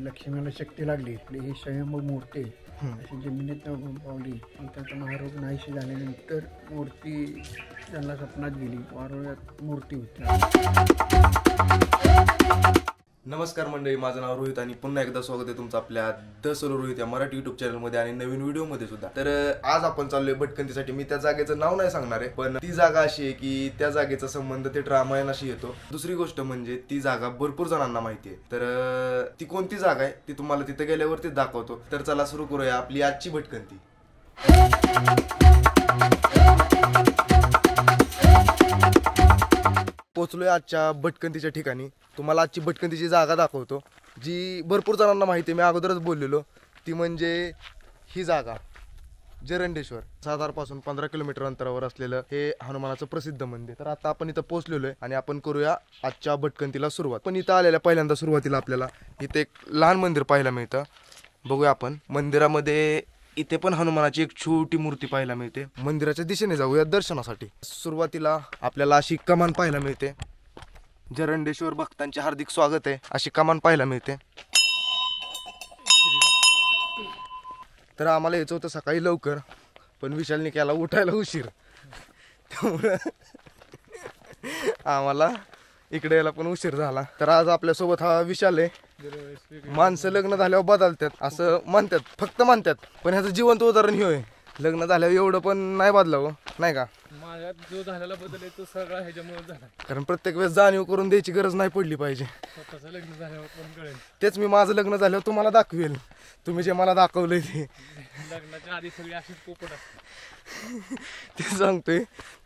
लक्ष्मीला शक्ती लागली, आपली ही स्वयंभू मूर्ती अशी जमिनीत पावली. मग त्याचा महारोग नाहीशी झाल्यानंतर मूर्ती त्यांना स्वप्नात गेली, वारुळात मूर्ती होती. नमस्कार मंडळी, माझं नाव रोहित आणि पुन्हा एकदा स्वागत आहे तुमचं आपल्या द सोलो रोहित या मराठी युट्यूब चॅनलमध्ये आणि नवीन व्हिडिओमध्ये सुद्धा. तर आज आपण चाललोय भटकंतीसाठी. मी त्या जागेचं नाव नाही सांगणार आहे, पण ती जागा अशी आहे की त्या जागेचा संबंध थेट रामायणाशी येतो. दुसरी गोष्ट म्हणजे ती जागा भरपूर जणांना माहिती आहे. तर ती कोणती जागा आहे ती तुम्हाला तिथे गेल्यावरतीच दाखवतो. तर चला सुरू करूया आपली आजची भटकंती. पोचलोय आजच्या भटकंतीच्या ठिकाणी. तुम्हाला आजची भटकंतीची जागा दाखवतो जी भरपूर जणांना माहिती आहे. मी अगोदरच बोललेलो, ती म्हणजे ही जागा जरंडेश्वर. सातारपासून 15 किलोमीटर अंतरावर असलेलं हे हनुमानाचं प्रसिद्ध मंदिर. तर आता आपण इथं पोहोचलेलो आहे आणि आपण करूया आजच्या भटकंतीला सुरुवात. पण इथं आलेल्या पहिल्यांदा सुरुवातीला आपल्याला इथे एक लहान मंदिर पाहायला मिळतं. बघूया आपण मंदिरामध्ये. इथे पण हनुमानाची एक छोटी मूर्ती पाहायला मिळते. मंदिराच्या दिशेने जाऊया दर्शनासाठी. सुरुवातीला आपल्याला अशी कमान पाहायला मिळते. जरंडेश्वर भक्तांचे हार्दिक स्वागत आहे अशी कमान पाहायला मिळते. तर आम्हाला यायचं होतं सकाळी लवकर, पण विशालने केला उठायला उशीर, त्यामुळं आम्हाला इकडे यायला पण उशीर झाला. तर आज आपल्यासोबत हा विशाल आहे. माणसं लग्न झाल्यावर बदलतात असं म्हणतात, फक्त म्हणतात, पण ह्याचं जिवंत उदाहरण हे होय. लग्न झाल्यावर एवढं पण नाही बदलावं, नाही का? माझ्यात जो झालेला बदल आहे तो सगळा ह्याच्यामुळे झाला. कारण प्रत्येक वेळेस जाणीव करून द्यायची गरज नाही पडली पाहिजे. स्वतःचं लग्न झाल्यावर पण कळेल. तेच मी माझं लग्न झाल्यावर तुम्हाला दाखवेल. तुम्ही जे मला दाखवलंय ते. लग्नाच्या आधी सगळी अशीच पोपट असते. ते सांगतोय,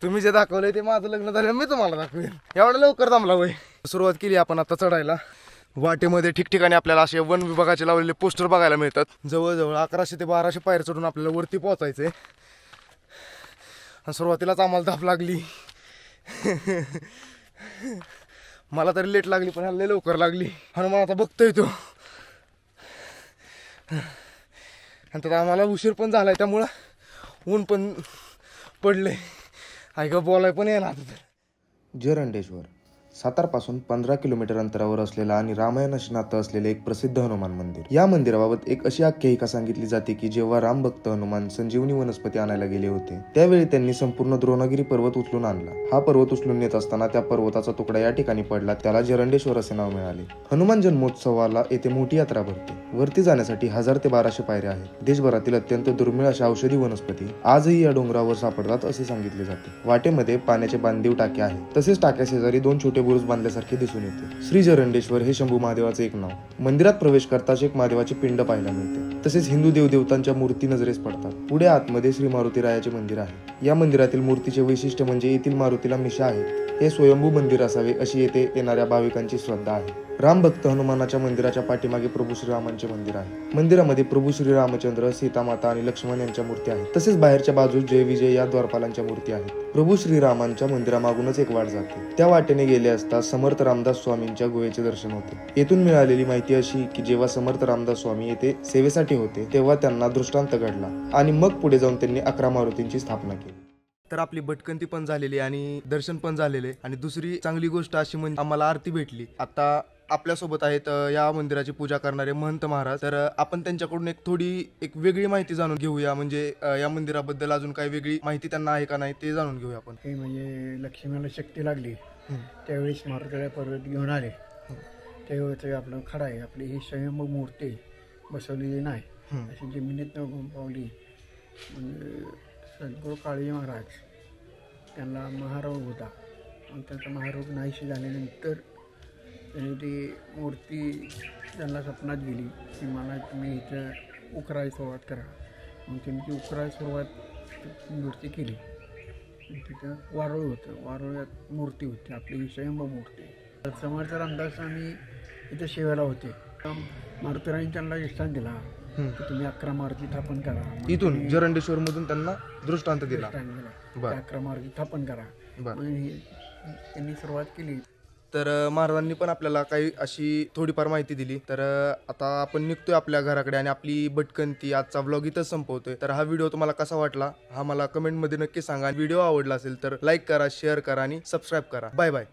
तुम्ही जे दाखवलंय ते माझं लग्न झाल्यावर मी तुम्हाला दाखवेल. एवढं लवकर थांबला वय. सुरुवात केली आपण आता चढायला. वाटेमध्ये ठिकठिकाणी आपल्याला असे वन विभागाचे लावलेले पोस्टर बघायला मिळतात. जवळजवळ 1100 ते 1200 पायऱ्या चढून आपल्याला वरती पोहोचायचंय. सुरुवातीलाच आम्हाला धाप लागली. मला तरी लेट लागली, पण ह्याला लवकर लागली. हनुमान आता बघतोय तो, आणि त्यात आम्हाला उशीर पण झालाय, त्यामुळं ऊन पण पडले. ऐका बोलाय पण येणार. जरंडेश्वर सातारपासून 15 किलोमीटर अंतरावर असलेलं आणि रामायणाशी नातं असलेले एक प्रसिद्ध हनुमान मंदिर. या मंदिराबाबत एक अशी आख्यायिका सांगितली जाते की जेव्हा राम भक्त हनुमान संजीवनी वनस्पती आणायला गेले होते, त्यावेळी त्यांनी संपूर्ण द्रोणगिरी पर्वत उचलून आणला. हा पर्वत उचलून नेत असताना त्या पर्वताचा तुकडा या ठिकाणी पडला. त्याला जरंडेश्वर असे नाव मिळाले. हनुमान जन्मोत्सवाला येथे मोठी यात्रा भरते. वरती जाण्यासाठी 1000 ते 1200 पायऱ्या आहेत. देशभरातील अत्यंत दुर्मिळ अशा औषधी वनस्पती आजही या डोंगरावर सापडतात असे सांगितले जाते. वाटेमध्ये पाण्याचे बांधीव टाके आहेत. तसेच टाक्या शेजारी 2 छोटे बुरुज बांधल्यासारखे दिसून येते. श्री जरंडेश्वर हे शंभू महादेवाचे एक नाव. मंदिरात प्रवेश करताच एक महादेवाची पिंड पाहायला मिळते. तसेच हिंदू देवदेवतांच्या मूर्ती नजरेस पडतात. पुढे आतमध्ये श्री मारुतीरायाचे मंदिर आहे. या मंदिरातील मूर्तीचे वैशिष्ट्य म्हणजे येथील मारुतीला मिशा आहेत. हे स्वयंभू मंदिर असावे अशी येथे येणाऱ्या भाविकांची श्रद्धा आहे. राम भक्त हनुमानाच्या मंदिराच्या पाठीमागे प्रभू श्रीरामांचे मंदिर आहे. मंदिरामध्ये प्रभू श्रीरामचंद्र, सीतामाता आणि लक्ष्मण यांच्या मूर्ती आहेत. तसेच बाहेरच्या बाजूस जय विजय या द्वारपालांच्या मूर्ती आहेत. प्रभू श्रीरामांच्या मंदिरामागूनच एक वाट जाते. त्या वाटेने गेले असता समर्थ रामदास स्वामींच्या गुहेचे दर्शन होते. येथून मिळालेली माहिती अशी की जेव्हा समर्थ रामदास स्वामी येथे सेवेसाठी होते, तेव्हा त्यांना दृष्टांत घडला आणि मग पुढे जाऊन त्यांनी 11 मारुतींची स्थापना केली. तर आपली भटकंती पण झालेली आणि दर्शन पण झालेले. आणि दुसरी चांगली गोष्ट अशी म्हणजे आम्हाला आरती भेटली. आता आपल्यासोबत आहेत या मंदिराची पूजा करणारे महंत महाराज. तर आपण त्यांच्याकडून एक वेगळी माहिती जाणून घेऊया. म्हणजे या मंदिराबद्दल अजून काही वेगळी माहिती त्यांना आहे का नाही ते जाणून घेऊया आपण. हे म्हणजे लक्ष्मीला शक्ती लागली, त्यावेळेस मारुतीला पर्वत घेऊन आले. त्यावेळेस आपलं खडा आहे, आपली ही स्वयंभू मूर्ती बसवलेली नाही, अशी जमिनीत पावली. म्हणजे सद्गुरू काळजी महाराज त्यांना महारोग होता. मग त्यांचा महारोग नाहीशी झाल्यानंतर त्यांनी ती मूर्ती त्यांना स्वप्नात गेली की मला तुम्ही इथं उकरायला सुरुवात करा. मग त्यांनी ती उकरायला सुरुवात मूर्ती केली. तिथं वारुळ होतं, वारुळात मूर्ती होती, आपली ही स्वयंभू मूर्ती. समर्थ रामदास आम्ही इथं सेवेला होते. मारुतीराणी त्यांना दृष्टांत दिला की तुम्ही 11 मारुती स्थापन करा. इथून जरंडेश्वर मधून त्यांना दृष्टांत दिला. 11 मारुती स्थापन करा. त्यांनी सुरुवात केली. तर महाराजांनी पण आपल्याला काही अशी थोडीफार माहिती दिली. तर आता आपण निघतोय आपल्या घराकडे आणि आपली भटकंती आजचा व्लॉग इथंच संपवतोय. तर हा व्हिडिओ तुम्हाला कसा वाटला हा मला कमेंटमध्ये नक्की सांगा. व्हिडिओ आवडला असेल तर लाईक करा, शेअर करा आणि सबस्क्राईब करा. Bye bye.